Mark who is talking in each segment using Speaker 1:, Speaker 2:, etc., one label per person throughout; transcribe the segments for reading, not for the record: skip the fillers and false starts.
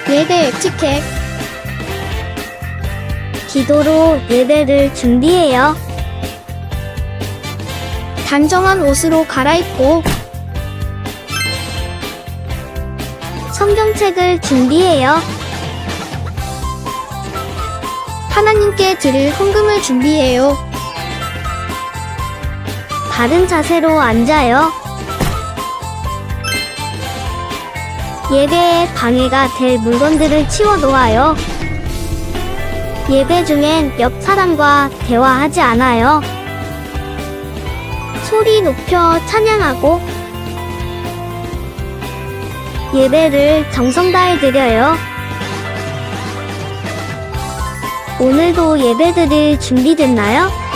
Speaker 1: 예배 에티켓.
Speaker 2: 기도로 예배를 준비해요.
Speaker 1: 단정한 옷으로 갈아입고
Speaker 2: 성경책을 준비해요.
Speaker 1: 하나님께 드릴 헌금을 준비해요.
Speaker 2: 바른 자세로 앉아요. 예배에 방해가 될 물건들을 치워 놓아요. 예배 중엔 옆 사람과 대화하지 않아요. 소리 높여 찬양하고 예배를 정성 다해 드려요. 오늘도 예배드릴 준비됐나요?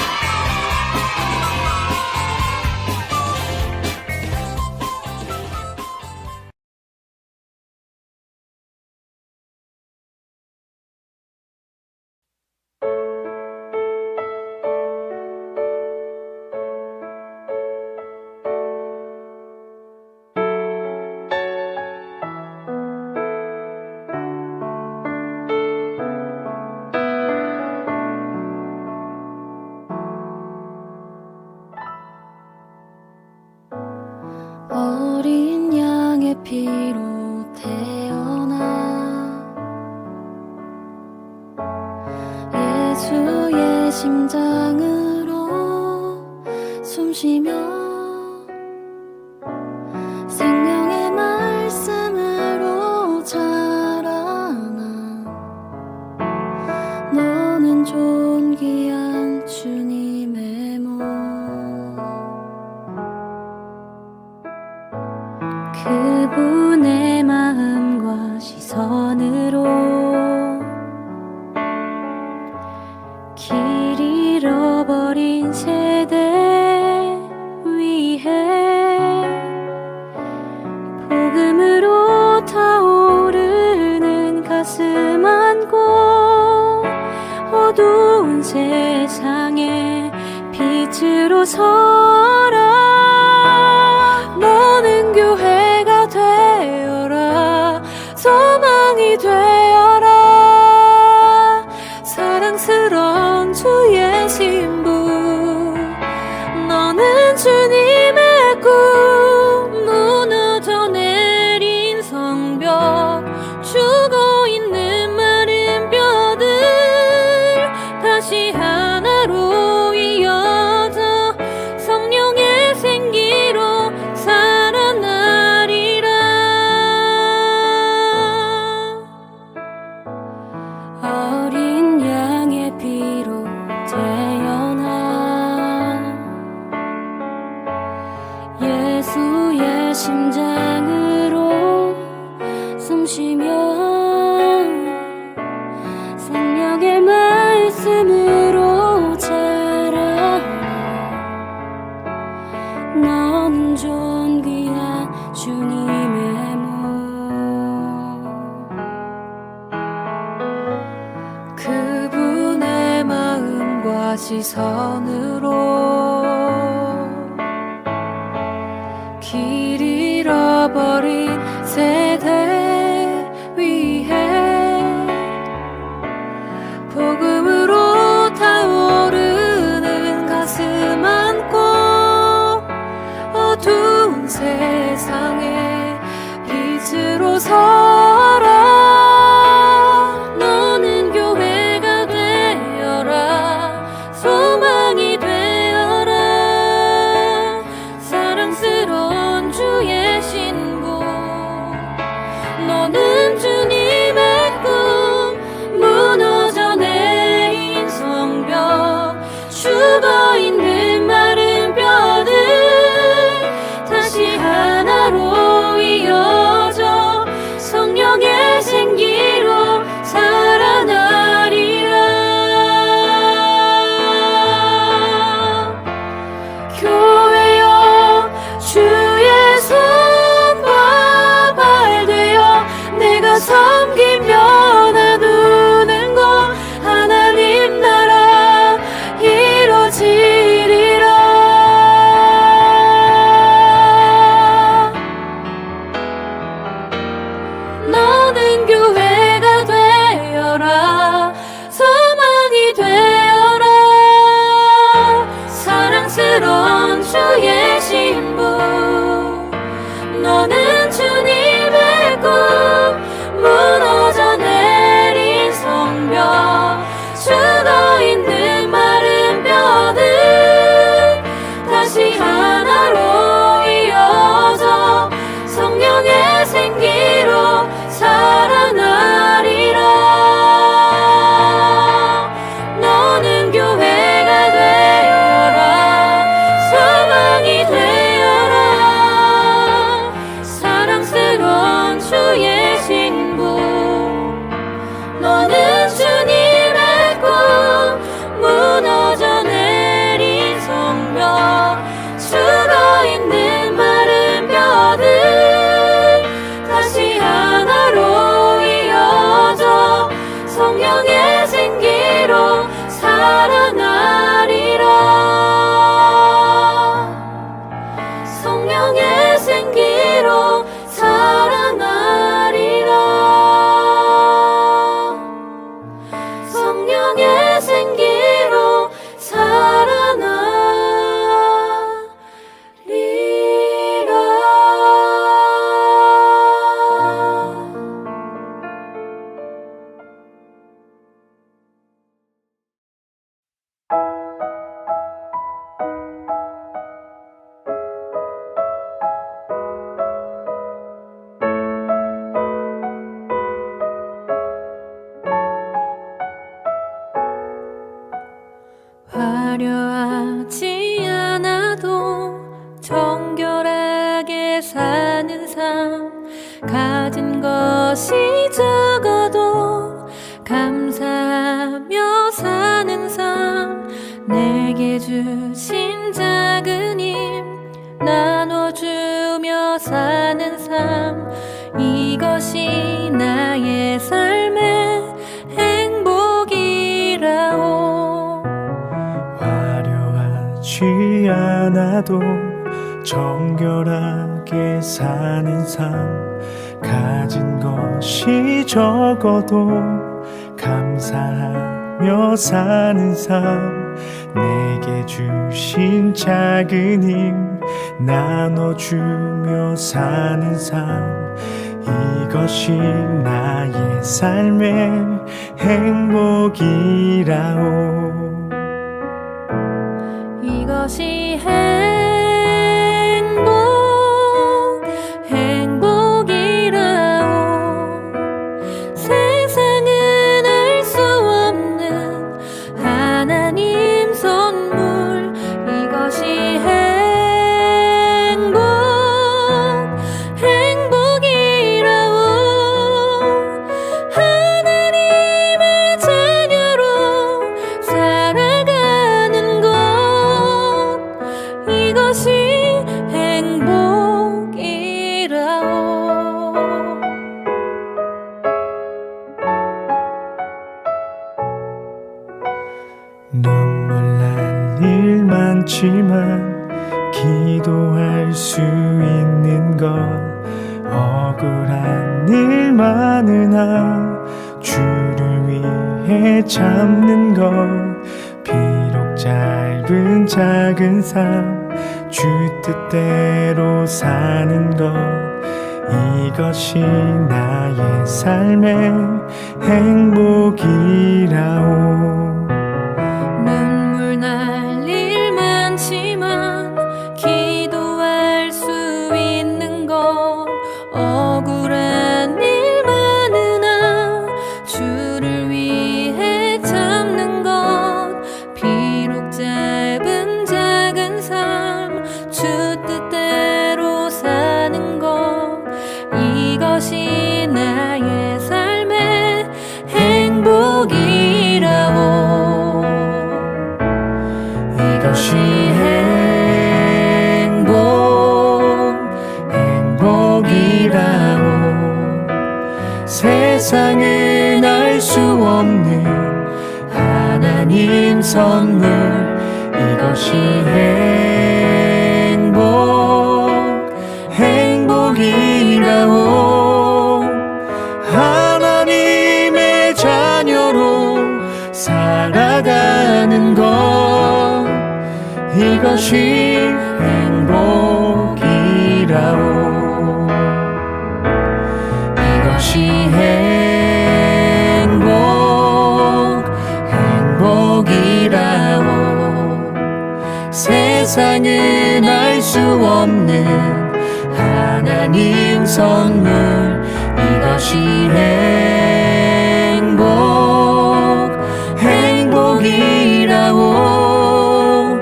Speaker 3: 어린 양의 피로 태어나 예수의 심장으로 숨쉬며 생명의 말씀으로 자라나 너는 존귀한 주님의 몸 그분의 마음과 시선으로 길 잃어버린 세대 위해 복음으로 타오르는 가슴 안고 어두운 세상에 빛으로 서라 너는 교회가 되어라 소망이 되어라 사랑스러운 주의 신부 너는 주님의 꿈 무너져 내린 성벽 죽어 있는 마른 뼈들 다시 하나로 이어져 성령의 생기로 살아나리라 어린 양의 피로 태어나 예수의 심장으로 숨쉬며 생명의 말씀으로 자라나 너는 존귀한 주님의 몸 그분의 마음과 시선으로 길 잃어버린 세대 위해 복음으로 타오르는 가슴 안고 어두운 세상에 빛으로 서라 너는 교회가 되어라 소망이 되어라 사랑스러운 주의 신부 너는 주님의 꿈 무너져 내린 성벽 죽어 있는 마른 뼈들 다시 하나로 이어져 성령의 생기로 살아나리라 교회여 주의 손과 발 되어 내가 섬기며 나누는 것 하나님 나라 이루어지리라 너는 교회 내게 주신 작은 힘 나눠주며 사는 삶 이것이 나의 삶의 행복이라오.
Speaker 4: 화려하지 않아도 정결하게 사는 삶 가진 것이 적어도 감사하며 사는 삶 내게 주신 작은 힘 나눠주며 사는 삶 이것이 나의 삶의 행복이라오.
Speaker 3: 이것이 행복이라오. 세상은 알 수 없는 하나님 선물 이것이 행복이라오. 하나님의 자녀로 살아가는 것 이것이 행복이라오.
Speaker 4: 눈물 날 일 많지만 기도할 수 있는 것 억울한 일 많으나 주를 위해 참는 것 비록 짧은 작은 삶 주 뜻대로 사는 것 이것이 나의 삶의 행복이라오.
Speaker 3: 눈물 날 일 많지만 기도할 수 있는 것 억울한 일 많으나 주를 위해 참는 것 비록 짧은 작은 삶 주 뜻대로 사는 것 이것이 나의 삶의 행복이라오. 이것이 행복이라오. 세상은 알 수 없는 하나님 선물 이것이 행복이라오. 하나님의 자녀로 살아가는 것 이것이 행복이라오. 이것이 행복이라오. 세상은 알 수 없는 하나님 선물 이것이 행복이라오.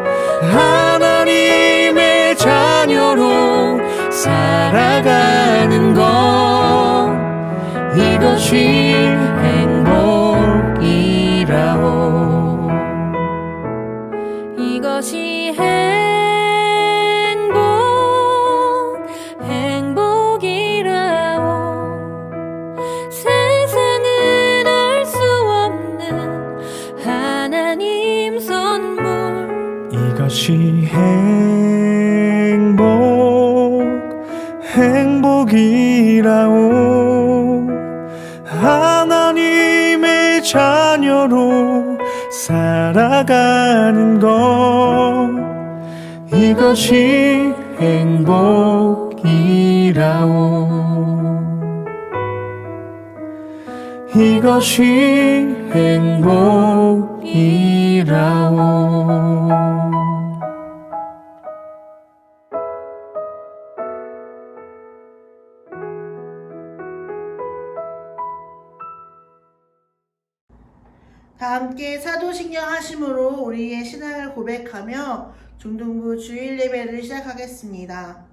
Speaker 3: 하나님의 자녀로 살아가는 것 이것이 행복이라오. 이것이 행복이라오. 세상은 알 수 없는 하나님 선물
Speaker 4: 이것이 행복이라오. 하나님의 자녀로 살아가는 것 이것이 행복이라오. 이것이 행복이라오.
Speaker 5: 다 함께 사도신경 하심으로 우리의 신앙을 고백하며 중등부 주일 예배를 시작하겠습니다.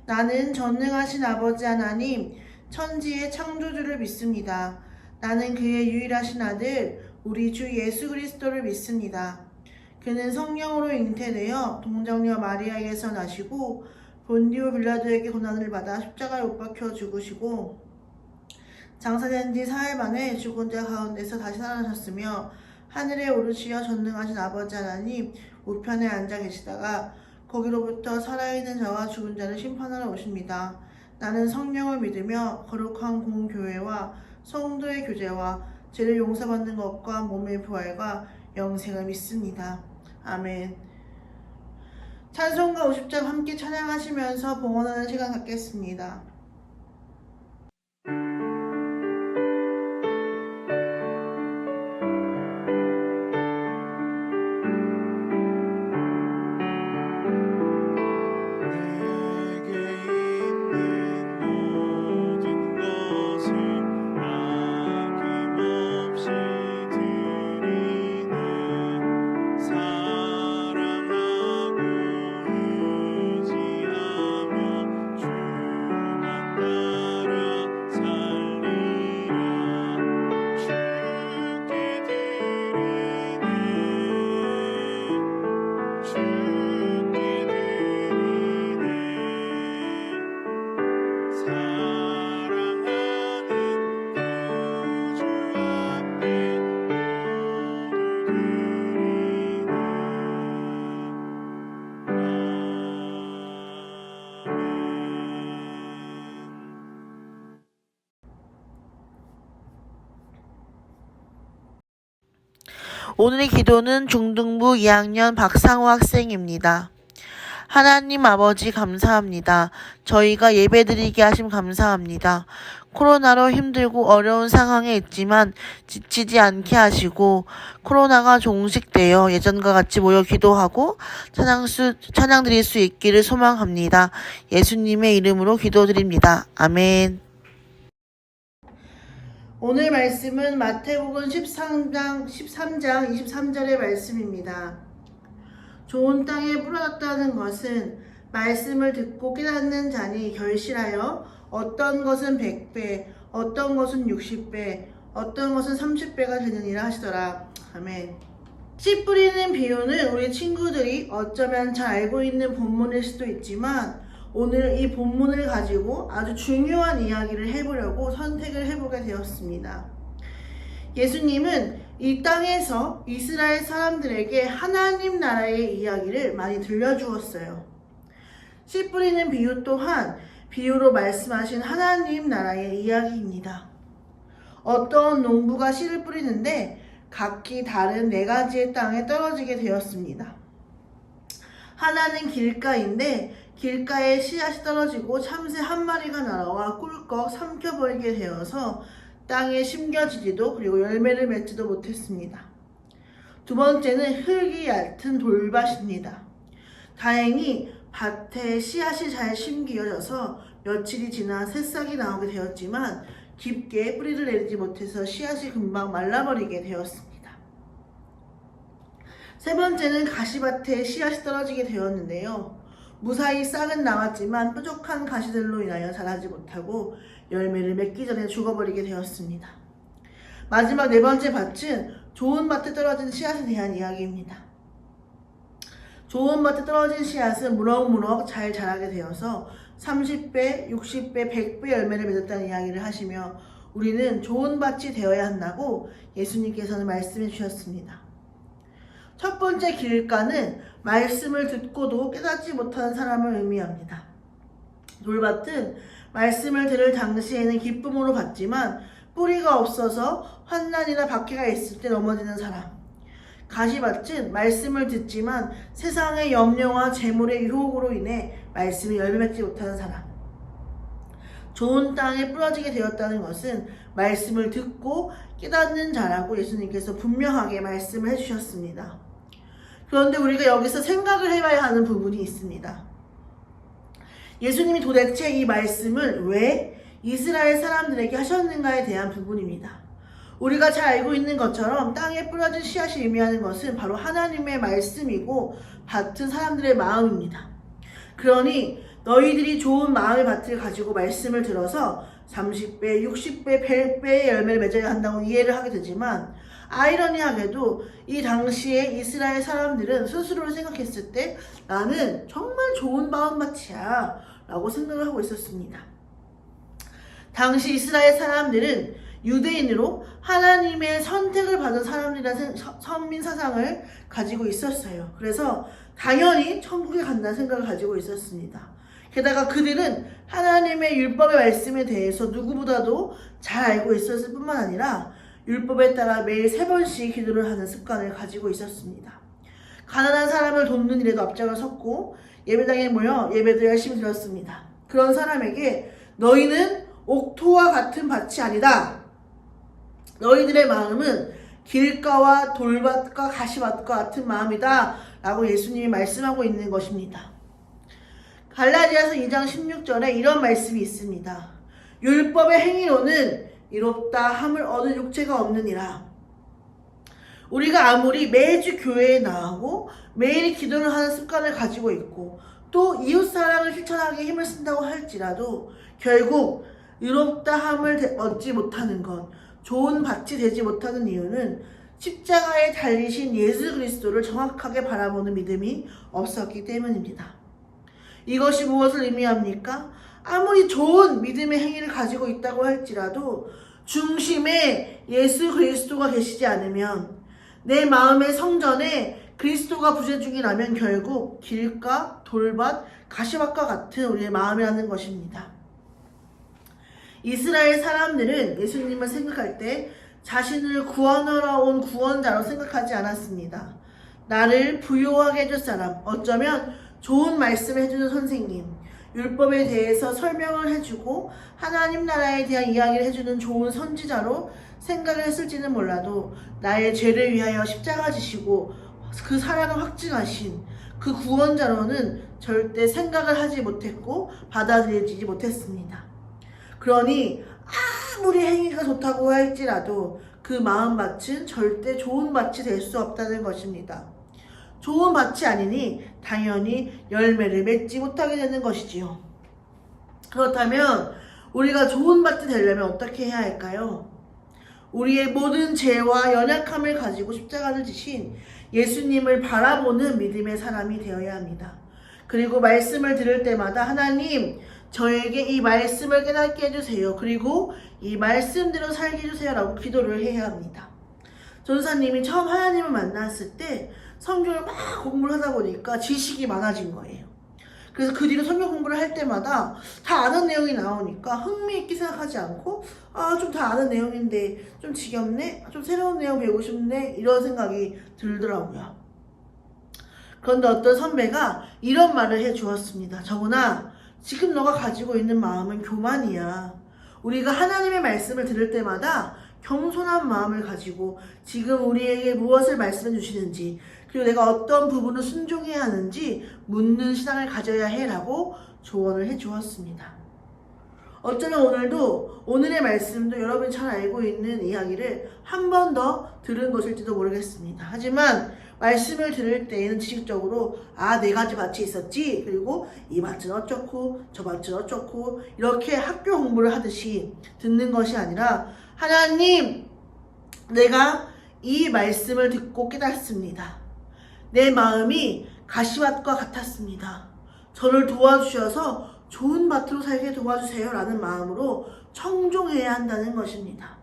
Speaker 5: 나는 전능하신 아버지 하나님, 천지의 창조주를 믿습니다. 나는 그의 유일하신 아들, 우리 주 예수 그리스도를 믿습니다. 그는 성령으로 잉태되어 동정녀 마리아에게서 나시고 본디오 빌라도에게 고난을 받아 십자가에 못 박혀 죽으시고 장사된 지 4일 만에 죽은 자 가운데서 다시 살아나셨으며 하늘에 오르시어 전능하신 아버지 하나님 우편에 앉아 계시다가 거기로부터 살아있는 자와 죽은 자를 심판하러 오십니다. 나는 성령을 믿으며 거룩한 공교회와 성도의 교제와 죄를 용서받는 것과 몸의 부활과 영생을 믿습니다. 아멘. 찬송가 50장 함께 찬양하시면서 봉헌하는 시간 갖겠습니다. 오늘의 기도는 중등부 2학년 박상호 학생입니다. 하나님 아버지 감사합니다. 저희가 예배드리게 하심 감사합니다. 코로나로 힘들고 어려운 상황에 있지만 지치지 않게 하시고 코로나가 종식되어 예전과 같이 모여 기도하고 찬양 드릴 수 있기를 소망합니다. 예수님의 이름으로 기도드립니다. 아멘. 오늘 말씀은 마태복음 13장 23절의 말씀입니다. 좋은 땅에 뿌려졌다는 것은 말씀을 듣고 깨닫는 자니 결실하여 어떤 것은 100배, 어떤 것은 60배, 어떤 것은 30배가 되느니라 하시더라. 아멘. 씨 뿌리는 비유는 우리 친구들이 어쩌면 잘 알고 있는 본문일 수도 있지만 오늘 이 본문을 가지고 아주 중요한 이야기를 해보려고 선택을 해보게 되었습니다. 예수님은 이 땅에서 이스라엘 사람들에게 하나님 나라의 이야기를 많이 들려주었어요. 씨 뿌리는 비유 또한 비유로 말씀하신 하나님 나라의 이야기입니다. 어떤 농부가 씨를 뿌리는데 각기 다른 4가지의 땅에 떨어지게 되었습니다. 하나는 길가인데 길가에 씨앗이 떨어지고 참새 한 마리가 날아와 꿀꺽 삼켜버리게 되어서 땅에 심겨지지도 그리고 열매를 맺지도 못했습니다. 두 번째는 흙이 얕은 돌밭입니다. 다행히 밭에 씨앗이 잘 심겨져서 며칠이 지나 새싹이 나오게 되었지만 깊게 뿌리를 내리지 못해서 씨앗이 금방 말라버리게 되었습니다. 세 번째는 가시밭에 씨앗이 떨어지게 되었는데요. 무사히 싹은 나왔지만 뾰족한 가시들로 인하여 자라지 못하고 열매를 맺기 전에 죽어버리게 되었습니다. 마지막 4번째 밭은 좋은 밭에 떨어진 씨앗에 대한 이야기입니다. 좋은 밭에 떨어진 씨앗은 무럭무럭 잘 자라게 되어서 30배, 60배, 100배 열매를 맺었다는 이야기를 하시며 우리는 좋은 밭이 되어야 한다고 예수님께서는 말씀해 주셨습니다. 첫 번째 길가는 말씀을 듣고도 깨닫지 못하는 사람을 의미합니다. 돌밭은 말씀을 들을 당시에는 기쁨으로 받지만 뿌리가 없어서 환난이나 박해가 있을 때 넘어지는 사람. 가시밭은 말씀을 듣지만 세상의 염려와 재물의 유혹으로 인해 말씀이 열매 맺지 못하는 사람. 좋은 땅에 뿌려지게 되었다는 것은 말씀을 듣고 깨닫는 자라고 예수님께서 분명하게 말씀을 해주셨습니다. 그런데 우리가 여기서 생각을 해봐야 하는 부분이 있습니다. 예수님이 도대체 이 말씀을 왜 이스라엘 사람들에게 하셨는가에 대한 부분입니다. 우리가 잘 알고 있는 것처럼 땅에 뿌려진 씨앗이 의미하는 것은 바로 하나님의 말씀이고 밭은 사람들의 마음입니다. 그러니 너희들이 좋은 마음의 밭을 가지고 말씀을 들어서 30배, 60배, 100배의 열매를 맺어야 한다고 이해를 하게 되지만 아이러니하게도 이 당시에 이스라엘 사람들은 스스로를 생각했을 때 나는 정말 좋은 마음밭이야 라고 생각을 하고 있었습니다. 당시 이스라엘 사람들은 유대인으로 하나님의 선택을 받은 사람들이라는 선민 사상을 가지고 있었어요. 그래서 당연히 천국에 간다는 생각을 가지고 있었습니다. 게다가 그들은 하나님의 율법의 말씀에 대해서 누구보다도 잘 알고 있었을 뿐만 아니라 율법에 따라 매일 3번씩 기도를 하는 습관을 가지고 있었습니다. 가난한 사람을 돕는 일에도 앞장을 섰고 예배당에 모여 예배도 열심히 드렸습니다. 그런 사람에게 너희는 옥토와 같은 밭이 아니다. 너희들의 마음은 길가와 돌밭과 가시밭과 같은 마음이다 라고 예수님이 말씀하고 있는 것입니다. 갈라디아서 2장 16절에 이런 말씀이 있습니다. 율법의 행위로는 이롭다 함을 얻은 육체가 없느니라. 우리가 아무리 매주 교회에 나가고 매일 기도를 하는 습관을 가지고 있고 또 이웃사랑을 실천하기에 힘을 쓴다고 할지라도 결국 의롭다 함을 얻지 못하는 것, 좋은 밭이 되지 못하는 이유는 십자가에 달리신 예수 그리스도를 정확하게 바라보는 믿음이 없었기 때문입니다. 이것이 무엇을 의미합니까? 아무리 좋은 믿음의 행위를 가지고 있다고 할지라도 중심에 예수 그리스도가 계시지 않으면 내 마음의 성전에 그리스도가 부재 중이라면 결국 길가, 돌밭, 가시밭과 같은 우리의 마음이라는 것입니다. 이스라엘 사람들은 예수님을 생각할 때 자신을 구원하러 온 구원자로 생각하지 않았습니다. 나를 부요하게 해줄 사람, 어쩌면 좋은 말씀을 해주는 선생님, 율법에 대해서 설명을 해주고 하나님 나라에 대한 이야기를 해주는 좋은 선지자로 생각을 했을지는 몰라도 나의 죄를 위하여 십자가 지시고 그 사랑을 확증하신 그 구원자로는 절대 생각을 하지 못했고 받아들이지 못했습니다. 그러니 아무리 행위가 좋다고 할지라도 그 마음밭은 절대 좋은 밭이 될 수 없다는 것입니다. 좋은 밭이 아니니 당연히 열매를 맺지 못하게 되는 것이지요. 그렇다면 우리가 좋은 밭이 되려면 어떻게 해야 할까요? 우리의 모든 죄와 연약함을 가지고 십자가를 지신 예수님을 바라보는 믿음의 사람이 되어야 합니다. 그리고 말씀을 들을 때마다 하나님, 저에게 이 말씀을 깨닫게 해주세요. 그리고 이 말씀대로 살게 해주세요 라고 기도를 해야 합니다. 전사님이 처음 하나님을 만났을 때 성경을 막 공부를 하다 보니까 지식이 많아진 거예요. 그래서 그 뒤로 성경 공부를 할 때마다 다 아는 내용이 나오니까 흥미있게 생각하지 않고 좀 다 아는 내용인데 좀 지겹네? 좀 새로운 내용 배우고 싶네? 이런 생각이 들더라고요. 그런데 어떤 선배가 이런 말을 해 주었습니다. 정은아, 지금 너가 가지고 있는 마음은 교만이야. 우리가 하나님의 말씀을 들을 때마다 겸손한 마음을 가지고 지금 우리에게 무엇을 말씀해 주시는지 그리고 내가 어떤 부분을 순종해야 하는지 묻는 신앙을 가져야 해라고 조언을 해 주었습니다. 어쩌면 오늘도 오늘의 말씀도 여러분이 잘 알고 있는 이야기를 한 번 더 들은 것일지도 모르겠습니다. 하지만 말씀을 들을 때에는 지식적으로 4가지 밭이 있었지, 그리고 이 밭은 어쩌고 저 밭은 어쩌고 이렇게 학교 공부를 하듯이 듣는 것이 아니라 하나님, 내가 이 말씀을 듣고 깨닫습니다. 내 마음이 가시밭과 같았습니다. 저를 도와주셔서 좋은 밭으로 살게 도와주세요 라는 마음으로 청종해야 한다는 것입니다.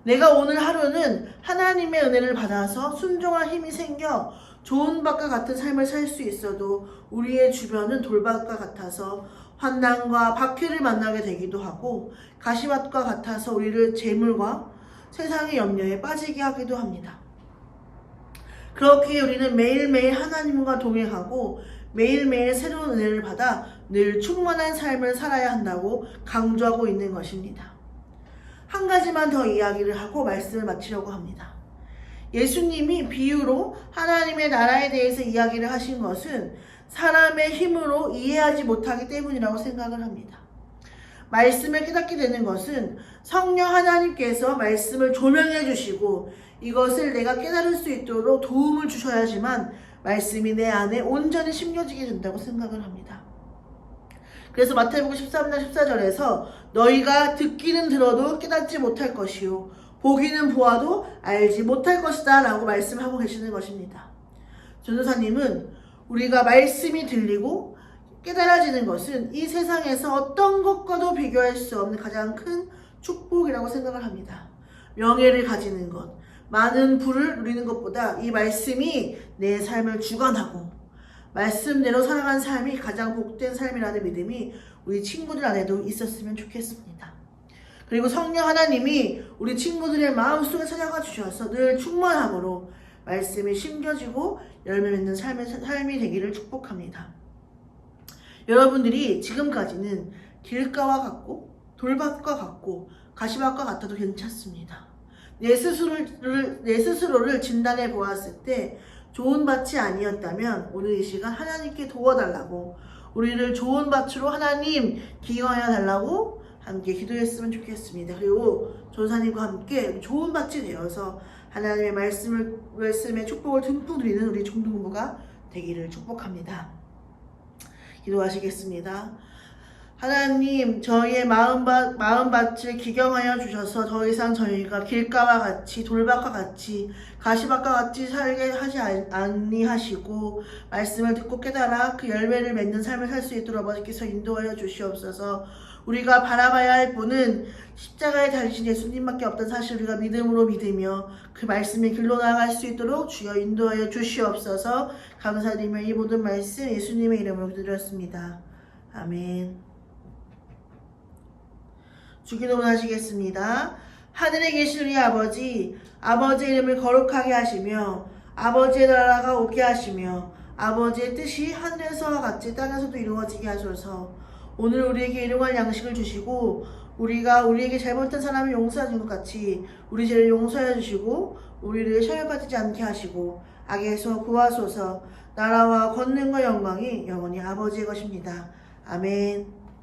Speaker 5: 내가 오늘 하루는 하나님의 은혜를 받아서 순종할 힘이 생겨 좋은 밭과 같은 삶을 살 수 있어도 우리의 주변은 돌밭과 같아서 환난과 박해를 만나게 되기도 하고 가시밭과 같아서 우리를 재물과 세상의 염려에 빠지게 하기도 합니다. 그렇게 우리는 매일매일 하나님과 동행하고 매일매일 새로운 은혜를 받아 늘 충만한 삶을 살아야 한다고 강조하고 있는 것입니다. 한 가지만 더 이야기를 하고 말씀을 마치려고 합니다. 예수님이 비유로 하나님의 나라에 대해서 이야기를 하신 것은 사람의 힘으로 이해하지 못하기 때문이라고 생각을 합니다. 말씀을 깨닫게 되는 것은 성령 하나님께서 말씀을 조명해 주시고 이것을 내가 깨달을 수 있도록 도움을 주셔야지만 말씀이 내 안에 온전히 심겨지게 된다고 생각을 합니다. 그래서 마태복음 13장 14절에서 너희가 듣기는 들어도 깨닫지 못할 것이요 보기는 보아도 알지 못할 것이다 라고 말씀하고 계시는 것입니다. 전도사님은 우리가 말씀이 들리고 깨달아지는 것은 이 세상에서 어떤 것과도 비교할 수 없는 가장 큰 축복이라고 생각을 합니다. 명예를 가지는 것, 많은 부를 누리는 것보다 이 말씀이 내 삶을 주관하고 말씀대로 살아간 삶이 가장 복된 삶이라는 믿음이 우리 친구들 안에도 있었으면 좋겠습니다. 그리고 성령 하나님이 우리 친구들의 마음속에 찾아가 주셔서 늘 충만함으로 말씀이 심겨지고 열매 맺는 삶이 되기를 축복합니다. 여러분들이 지금까지는 길가와 같고 돌밭과 같고 가시밭과 같아도 괜찮습니다. 내 스스로를 진단해 보았을 때 좋은 밭이 아니었다면 오늘 이 시간 하나님께 도와달라고 우리를 좋은 밭으로 하나님 기용하여 달라고 함께 기도했으면 좋겠습니다. 그리고 전사님과 함께 좋은 밭이 되어서 하나님의 말씀의 축복을 듬뿍 누리는 우리 종동부가 되기를 축복합니다. 기도하시겠습니다. 하나님, 저희의 마음밭을 기경하여 주셔서 더 이상 저희가 길가와 같이 돌밭과 같이 가시밭과 같이 살게 하지 아니하시고 말씀을 듣고 깨달아 그 열매를 맺는 삶을 살 수 있도록 아버지께서 인도하여 주시옵소서. 우리가 바라봐야 할 분은 십자가에 달리신 예수님밖에 없다는 사실 우리가 믿음으로 믿으며 그 말씀의 길로 나아갈 수 있도록 주여 인도하여 주시옵소서. 감사드리며 이 모든 말씀 예수님의 이름으로 기도드렸습니다. 아멘. 주기도문 하시겠습니다. 하늘에 계신 우리 아버지, 아버지의 이름을 거룩하게 하시며 아버지의 나라가 오게 하시며 아버지의 뜻이 하늘에서와 같이 땅에서도 이루어지게 하소서. 오늘 우리에게 일용할 양식을 주시고 우리가 우리에게 잘못한 사람을 용서하는 것 같이 우리 죄를 용서해 주시고 우리를 시험에 빠지지 않게 하시고 악에서 구하소서. 나라와 권능과 영광이 영원히 아버지의 것입니다. 아멘.